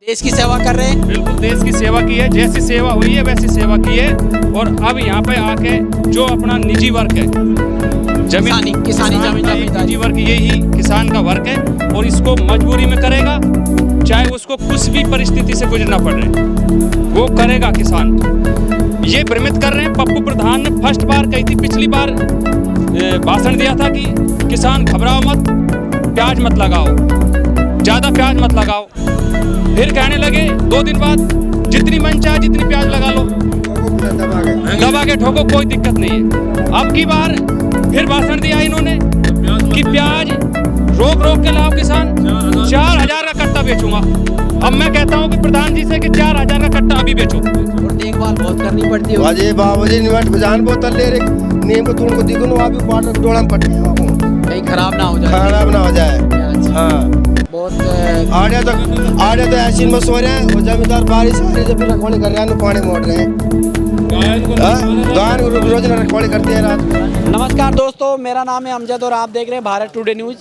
देश की सेवा कर रहे हैं। बिल्कुल देश की सेवा की है, जैसी सेवा हुई है वैसी सेवा की है। और अब यहाँ पे आके जो अपना निजी वर्क है, किसानी जमीन निजी वर्क यही किसान का वर्क है और इसको मजबूरी में करेगा, चाहे उसको कुछ भी परिस्थिति से गुजरना पड़ रहा है वो करेगा किसान। ये भ्रमित कर रहे हैं। पप्पू प्रधान ने फर्स्ट बार कही थी, पिछली बार भाषण दिया था कि किसान घबराओ मत, प्याज मत लगाओ, ज़्यादा प्याज मत लगाओ। फिर कहने लगे 2 दिन बाद जितनी मन चाहे जितनी प्याज लगा लो, दबा के ठोको, कोई दिक्कत नहीं है। अब की बार फिर भाषण दिया इन्होंने कि प्याज रोक रोक के लाओ किसान, 4000 का कट्टा बेचूंगा। अब मैं कहता हूं कि प्रधान जी से कि 4000 का कट्टा अभी बेचो। और देखभाल बहुत करनी पड़ती है। बाजे बाबूजी निवट बजान बोतल ले रे नीम को तुम को दिखो ना अभी पाट डोला में पट्टे कहीं खराब ना हो जाए। खराब ना हो जाए। हाँ बहुत आड़े तो ऐसी में सो रहे हैं और जमींदार बारिश आ रही है जब रखवाली कर रहे हैं पानी मोड़ रहे हैं। गाय को रोज रखवाली करते हैं रात को। नमस्कार दोस्तों, मेरा नाम है अमजद और आप देख रहे हैं भारत टुडे न्यूज़।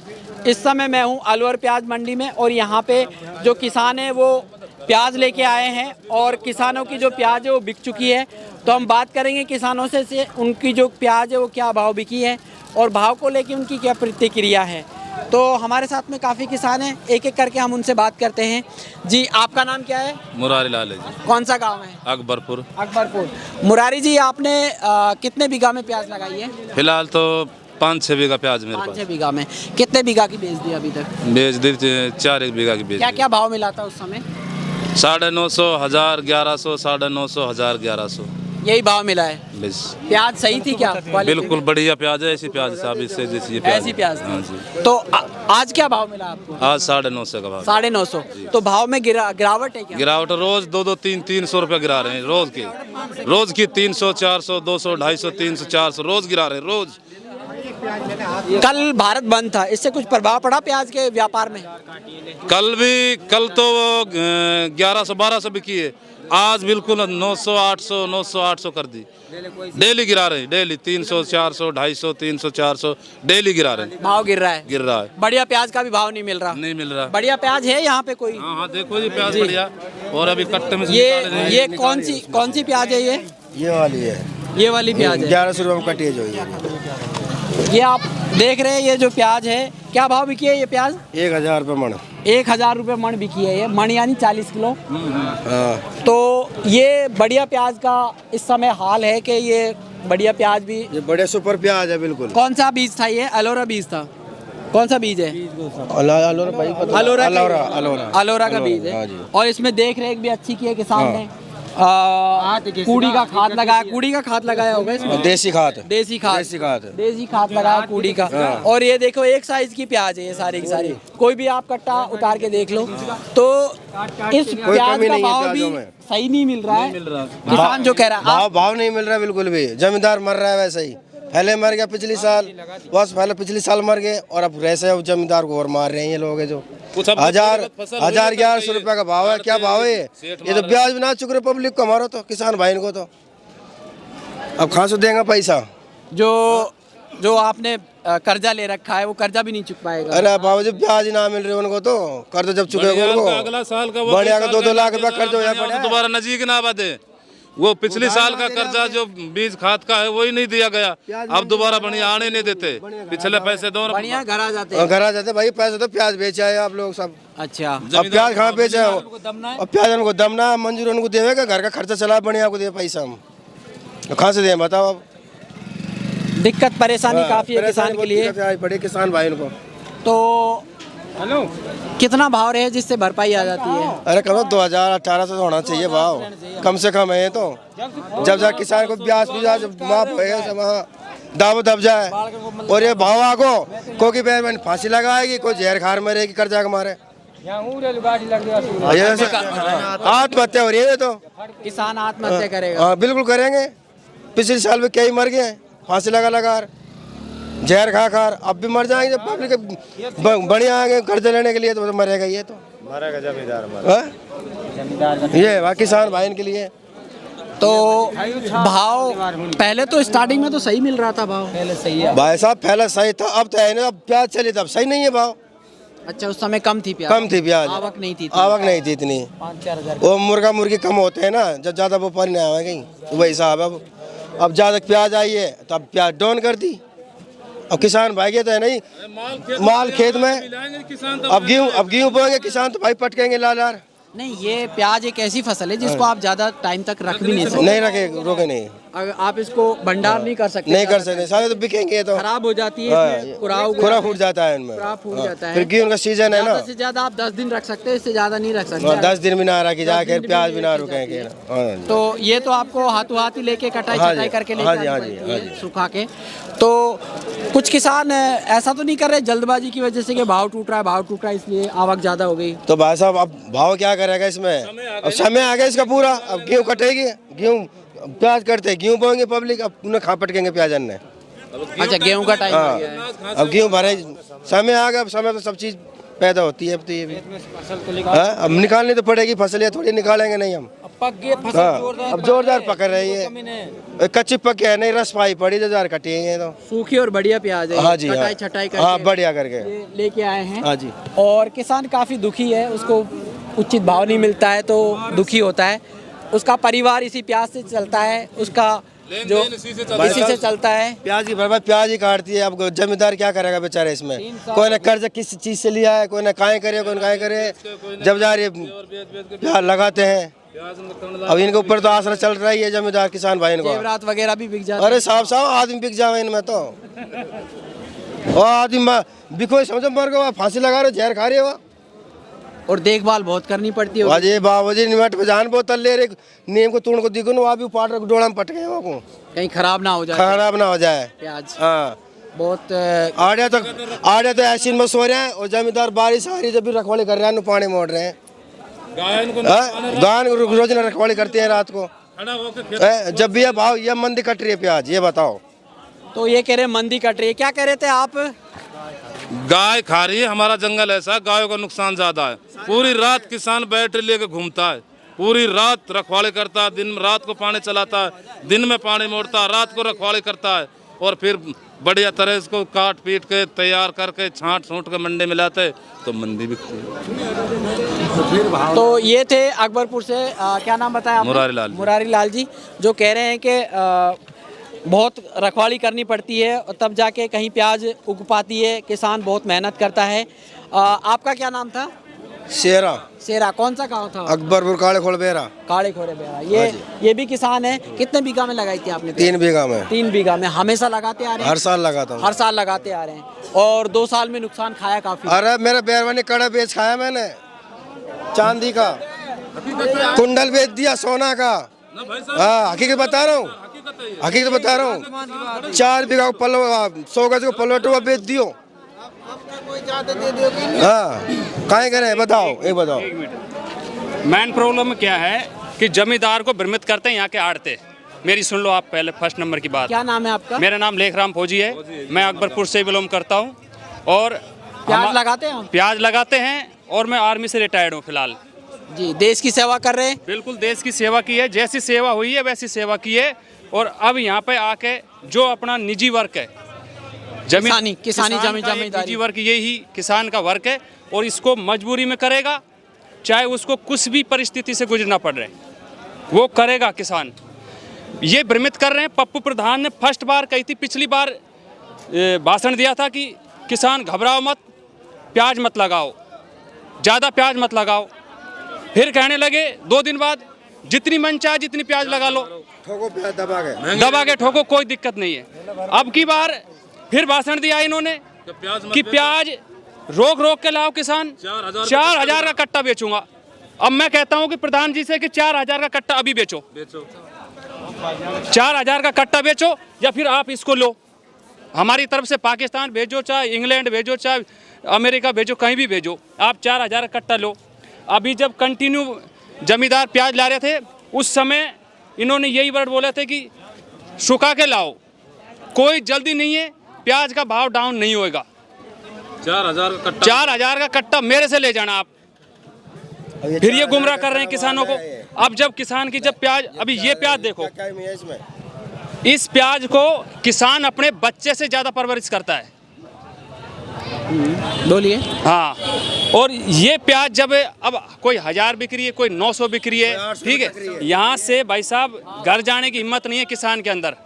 इस समय मैं हूं अलवर प्याज मंडी में और यहां पे जो किसान हैं वो प्याज लेके आए हैं और किसानों की जो प्याज है वो बिक चुकी है। तो हम बात करेंगे किसानों से उनकी जो प्याज है वो क्या भाव बिकी है और भाव को लेके उनकी क्या प्रतिक्रिया है। तो हमारे साथ में काफ़ी किसान हैं, एक एक करके हम उनसे बात करते हैं। जी, आपका नाम क्या है? मुरारी लाल है जी। कौन सा गांव है? अकबरपुर। अकबरपुर। मुरारी जी, आपने कितने बीघा में प्याज लगाई है? फिलहाल तो 5-6 बीघा प्याज मेरे 5-6 बीघा में। कितने बीघा की बेच दी अभी तक? बेच दी 4 बीघा की बेच क्या क्या भाव मिला था उस समय? 950, 1000, 1100, 950, 1000, 1100 यही भाव मिला है। बस। प्याज सही थी क्या? बिल्कुल बढ़िया प्याज है, ऐसी प्याज साहब, इससे जैसी प्याज ऐसी प्याज हाँ थी। जी। तो आज क्या भाव मिला आपको? आज 950 का भाव। 950। तो भाव में गिरावट है क्या? गिरावट रोज 2-2, 300 रुपया गिरा रहे हैं रोज की 300, 400, 200, 250, 300, 400 रोज गिरा रहे हैं रोज। कल भारत बंद था, इससे कुछ प्रभाव पड़ा प्याज के व्यापार में? कल तो 1100-1200 बिकी है, आज बिल्कुल 900, 800, 900, 800 कर दी। डेली गिरा रहे हैं, डेली 300, 400, 250, 300, 400 डेली गिरा रहे हैं। भाव गिर रहा है। बढ़िया प्याज का भी भाव नहीं मिल रहा। बढ़िया प्याज है यहाँ पे कोई? हाँ देखो जी प्याज बढ़िया। और अभी कट्टे में ये कौन सी प्याज है? ये वाली है, ये वाली प्याज है। 1100 रुपये में कटी है जो ये आप देख रहे हैं, ये जो प्याज है क्या भाव बिकी है ये प्याज? 1000 रुपये मन। 1000 रुपये मन बिकी है ये, मन यानी 40 किलो। हाँ। तो ये बढ़िया प्याज का इस समय हाल है कि ये बढ़िया प्याज भी, ये बड़े सुपर प्याज है बिल्कुल। कौन सा बीज था ये? अलोरा बीज था? कौन सा बीज है? अलोरा का बीज है। और इसमें देख रेख भी अच्छी की है किसान ने। कूड़ी का खाद लगाया होगा इसमें। देसी खाद लगाया कूड़ी का। और ये देखो एक साइज की प्याज है ये सारी की सारी। कोई भी आप कट्टा उतार के देख लो तो इस प्याज का भाव भी सही नहीं मिल रहा है। किसान जो कह रहा है भाव नहीं मिल रहा बिल्कुल भी। जमींदार मर रहा है वैसे ही, पहले मर गया पिछली साल, बस पहले पिछली साल मर गए और अब वैसे जमींदार को और मार रहे हैं ये लोग। जो 1100 रुपया का भाव है, क्या भाव है ये तो ब्याज भी ना चुक रहे पब्लिक को, हमारा तो किसान भाई को। तो अब कहाँ से देंगे पैसा? जो आपने कर्जा ले रखा है वो कर्जा भी नहीं चुक पाएगा। अरे बाबू जी ब्याज ना मिल रहे उनको, तो कर्जा जब चुकेगा उनको अगला साल का बढ़िया 2-2 लाख रुपया कर्जा हो जाए। दोबारा नजीक ना बाते। वो पिछले साल का कर्जा जो बीज खाद का है वही नहीं दिया गया, अब दोबारा बढ़िया आने नहीं देते। पिछले पैसे दो बढ़िया घर आ जाते भाई। पैसे तो प्याज बेचे है आप लोग सब। अच्छा, अब प्याज कहाँ बेचे है? अब प्याज उनको दमना मंजूर उनको देवेगा, घर का खर्चा चला बढ़िया को दे पैसा, हम कहाँ से दें बताओ? अब दिक्कत परेशानी काफी है किसान के लिए, बड़े किसान भाई उनको। तो कितना भाव रहे जिससे भरपाई आ जाती है? अरे करो 2000-1800 होना चाहिए भाव, कम से कम है। तो जब जा किसान को ब्याज माफ होगा, दाव दब जाए और ये भाव आगो कोई बेरमन फांसी लगाएगी, कोई जहर खार मरेगी कर्जा के मारे। आत्महत्या हो रही है तो किसान आत्महत्या करेगा। हाँ बिल्कुल करेंगे। पिछले साल में कई मर गए फांसी लगा जहर खा अब भी मर जाएंगे। जब पब्लिक बढ़िया आएंगे कर्जा लेने के लिए तो मरेगा ये, तो मरेगा जमींदार ये वहाँ किसान भाई इनके लिए। तो भाव पहले तो स्टार्टिंग में तो सही मिल रहा था, भाव पहले सही है भाई साहब, पहले सही था, अब तो है ना, अब प्याज चली तब सही नहीं है भाव। अच्छा, उस समय कम थी प्याज? कम थी प्याज, आवक नहीं थी? आवक नहीं थी इतनी। 5-4 हज़ार। वो मुर्गा मुर्गी कम होते हैं ना, जब ज़्यादा व्यापारी नहीं आवे कहीं, तो वही हिसाब है। अब ज़्यादा प्याज आई है तब प्याज डाउन कर दी। अब किसान भाई के तो है नहीं माल खेत में। अब गेहूँ बोएंगे किसान तो भाई पटकेंगे लाल यार। नहीं, ये प्याज एक ऐसी फसल है जिसको आप ज़्यादा टाइम तक रख भी नहीं सकते। नहीं रखे, रोके नहीं, अगर आप इसको भंडार नहीं कर सकते। नहीं कर सकते, सारे तो बिकेंगे तो खराब हो जाती है, इसमें खुरा फूट जाता है इनमें, खुरा फूट जाता है। फिर गेहूँ का सीजन है ना, ज़्यादा से ज़्यादा आप 10 दिन रख सकते हैं, इससे ज़्यादा नहीं रख सकते। 10 दिन भी ना रखी जाके प्याज भी ना रुकेंगे। तो ये तो आपको हाथों हाथ ही लेके कटाई छटाई करके लेके आनी पड़ती है सुखा के। तो कुछ किसान ऐसा तो नहीं कर रहे जल्दबाजी की वजह से कि भाव टूट रहा है इसलिए आवक ज़्यादा हो गई? तो भाई साहब अब भाव क्या करेगा इसमें, अब समय आ गया इसका पूरा। अब गेहूँ कटेगी, गेहूँ प्याज करते गेहूँ बोएंगे पब्लिक, अब उन्हें खा पटकेंगे प्याज अन्य। अच्छा, गेहूँ का टाइम आ गया है। अब गेहूँ भरे, समय आ गया, अब समय तो सब चीज़ पैदा होती है। अब तो ये भी अब निकालनी तो पड़ेगी फसल, ये थोड़ी निकालेंगे नहीं हम। पक गई फसल, अब जोरदार पकड़ रही है, कच्ची पक है नहीं, रस पाई पड़ी, 1000 कटी है तो सूखी और बढ़िया प्याज है। हाँ जी, कटाई छटाई करके हाँ बढ़िया करके लेके आए हैं। हाँ जी। और किसान काफ़ी दुखी है, उसको उचित भाव नहीं मिलता है तो दुखी होता है। उसका परिवार इसी प्याज से चलता है, उसका जो इसी से चलता है। प्याज की बर्बाद प्याज ही काटती है। अब जमींदार क्या करेगा बेचारे इसमें, कोई ना कर्ज किस चीज़ से लिया है, कोई ना काहे करे, कोई ना काहे करे, जब जा रही प्याज लगाते हैं। अब इनके ऊपर तो आसरा चल रही है जमींदार किसान भाई इनको। जेवरात वगैरह भी बिक जाते। अरे साहब आदमी बिक जावे इनमें तो, और आदमी बिको समझो मर गया, फांसी लगा रहे, जहर खा रही है वो। और देखभाल बहुत करनी पड़ती है। अजय बाबूजी निमट पे जान बोतल ले रहे, नीम को तूड़ को दिखो ना, आप भी पाट डोड़ा में पट गए वो को, कहीं खराब ना हो जाए, खराब ना हो जाए प्याज। हाँ बहुत आड़े तो ऐसी में सो रहे हैं, और जमींदार बारिश आ रही जब भी रखवाली कर रहे हैं, पानी मोड़ रहे हैं। गाय रोज ना रखवाली करते हैं रात को, जब भी ये भाव ये मंदी कट रही है प्याज, ये बताओ। तो ये कह रहे मंदी कट रही है, क्या कह रहे थे आप? गाय खा रही है, हमारा जंगल ऐसा, गायों का नुकसान ज्यादा है। पूरी रात किसान बैटरी लेके घूमता है, पूरी रात रखवाली करता है, दिन रात को पानी चलाता है, दिन में पानी मोड़ता है, रात को रखवाली करता है, और फिर बढ़िया तरह इसको काट पीट के तैयार करके छांट छूट के मंडी में लाते तो मंदी बिकती है। तो ये थे अकबरपुर से क्या नाम बताया आपने? मुरारी लाल जी, जो कह रहे हैं कि बहुत रखवाली करनी पड़ती है और तब जाके कहीं प्याज उग पाती है, किसान बहुत मेहनत करता है। आपका क्या नाम था? शेरा। कौन सा गाँव था? अकबरपुर काले खोल बेरा। काले खोरे बेरा। ये भी किसान है। कितने बीघा में लगाई थी आपने? 3 बीघा में। 3 बीघा में हमेशा लगाते आ रहे हैं? हर साल लगाता हूँ। हर साल लगाते आ रहे हैं। और 2 साल में नुकसान खाया काफी? अरे मेरा बैरवानी कड़ा बेच खाया मैंने, चांदी का कुंडल बेच दिया, सोना का। हाँ हकीकत बता रहा हूँ, हकीकत बता रहा हूँ। 4 बीघा को पलो 100 गज को पलोटो बेच दियो। हाँ काहे करें बताओ, एक बताओ। मेन प्रॉब्लम क्या है कि जमींदार को भ्रमित करते हैं यहाँ के आड़ते। मेरी सुन लो आप पहले फर्स्ट नंबर की बात। क्या नाम है आपका? मेरा नाम लेखराम फौजी है, मैं अकबरपुर से बिलोंग करता हूँ। और प्याज लगाते हैं? प्याज लगाते हैं, और मैं आर्मी से रिटायर्ड हूँ फिलहाल जी। देश की सेवा कर रहे हैं? बिल्कुल देश की सेवा की है, जैसी सेवा हुई है वैसी सेवा की है। और अब यहाँ पे आके जो अपना निजी वर्क है, किसानी जमींदारी, निजी वर्क, यही किसान का वर्क है, और इसको मजबूरी में करेगा, चाहे उसको कुछ भी परिस्थिति से गुजरना पड़ रहा है, वो करेगा किसान। ये भ्रमित कर रहे हैं। पप्पू प्रधान ने फर्स्ट बार कही थी, पिछली बार भाषण दिया था कि किसान घबराओ मत, प्याज मत लगाओ, ज़्यादा प्याज मत लगाओ। फिर कहने लगे 2 दिन बाद जितनी मन चाहे जितनी प्याज लगा लो, ठोको प्याज दबा के ठोको, कोई दिक्कत नहीं है। अब की बार फिर भाषण दिया इन्होंने कि प्याज रोक रोक के लाओ किसान, 4000 का कट्टा बेचूंगा। अब मैं कहता हूं कि प्रधान जी से कि 4000 का कट्टा अभी बेचो, 4000 का कट्टा बेचो, या फिर आप इसको लो, हमारी तरफ से पाकिस्तान भेजो, चाहे इंग्लैंड भेजो, चाहे अमेरिका भेजो, कहीं भी भेजो, आप 4000 का कट्टा लो। अभी जब कंटिन्यू जमींदार प्याज ला रहे थे, उस समय इन्होंने यही वर्ड बोले थे कि सुखा के लाओ, कोई जल्दी नहीं है, प्याज का भाव डाउन नहीं होएगा। 4000 का कट्टा मेरे से ले जाना आप। फिर ये गुमराह कर रहे हैं किसानों को। अब जब किसान की जब प्याज, अभी ये प्याज देखो, इस प्याज को किसान अपने बच्चे से ज्यादा परवरिश करता है। बोलिए। हाँ, और ये प्याज जब अब कोई 1000 बिक रही है, कोई 900 बिक रही है, ठीक है, यहाँ से भाई साहब घर जाने की हिम्मत नहीं है किसान के अंदर।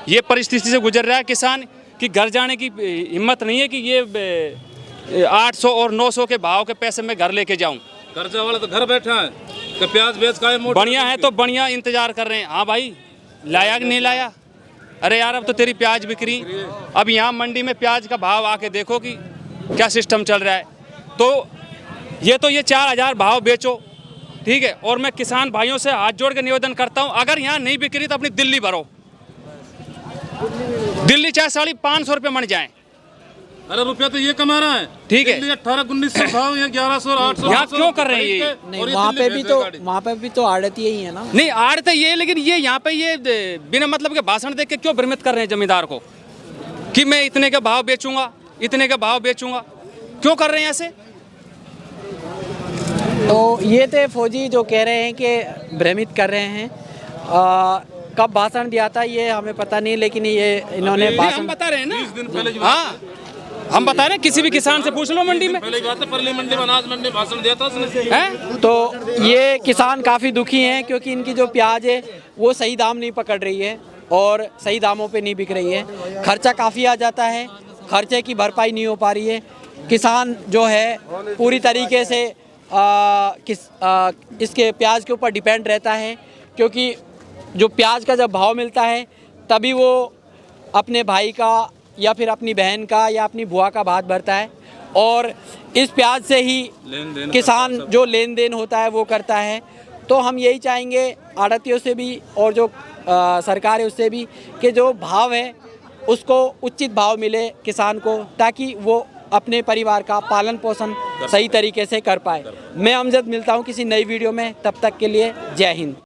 ये परिस्थिति से गुजर रहा है किसान कि घर जाने की हिम्मत नहीं है कि ये 800 और 900 के भाव के पैसे में घर लेके जाऊं। कर्जा वाला तो घर बैठा है कि प्याज बेच का है, बढ़िया है तो बढ़िया इंतजार कर रहे हैं। हाँ भाई, लाया कि नहीं लाया? अरे यार, अब तो तेरी प्याज बिक्री, अब यहाँ मंडी में प्याज का भाव आके देखो कि क्या सिस्टम चल रहा है। तो ये 4000 भाव बेचो, ठीक है। और मैं किसान भाइयों से हाथ जोड़ के निवेदन करता हूँ, अगर यहाँ नहीं बिक्री तो अपनी दिल्ली भरो, दिल्ली चाहे 550 रुपये मर जाए। अरे रुपया तो ये कमा रहा है, ठीक है। 1800-1900 भाव, यहाँ 1100 800 यहाँ क्यों कर रहे हैं ये? नहीं, वहाँ पे भी तो आड़ती ही है ना। नहीं, आड़त है ये, लेकिन ये यहाँ पे ये बिना मतलब के भाषण देख के क्यों भ्रमित कर रहे हैं जमींदार को कि मैं इतने के भाव बेचूंगा, इतने के भाव बेचूंगा, क्यों कर रहे हैं ऐसे? तो ये थे फौजी जो कह रहे हैं कि भ्रमित कर रहे हैं। कब भाषण दिया था ये हमें पता नहीं, लेकिन ये इन्होंने भाषण, हम बता रहे हैं 20 दिन पहले ना। हाँ, हम बता रहे हैं, किसी भी किसान से पूछ लो मंडी में। पहले बात है, परली मंडी में अनाज मंडी में भाषण दिया था उसने। हैं? तो ये किसान काफ़ी दुखी हैं क्योंकि इनकी जो प्याज है वो सही दाम नहीं पकड़ रही है और सही दामों पे नहीं बिक रही है। खर्चा काफ़ी आ जाता है, खर्चे की भरपाई नहीं हो पा रही है। किसान जो है पूरी तरीके से इसके प्याज के ऊपर डिपेंड रहता है, क्योंकि जो प्याज का जब भाव मिलता है तभी वो अपने भाई का या फिर अपनी बहन का या अपनी बुआ का भात भरता है, और इस प्याज से ही किसान जो लेन देन होता है वो करता है। तो हम यही चाहेंगे आड़तियों से भी और जो सरकार है उससे भी कि जो भाव है उसको उचित भाव मिले किसान को, ताकि वो अपने परिवार का पालन पोषण सही तरीके से कर पाए। मैं अमजद मिलता हूँ किसी नई वीडियो में, तब तक के लिए जय हिंद।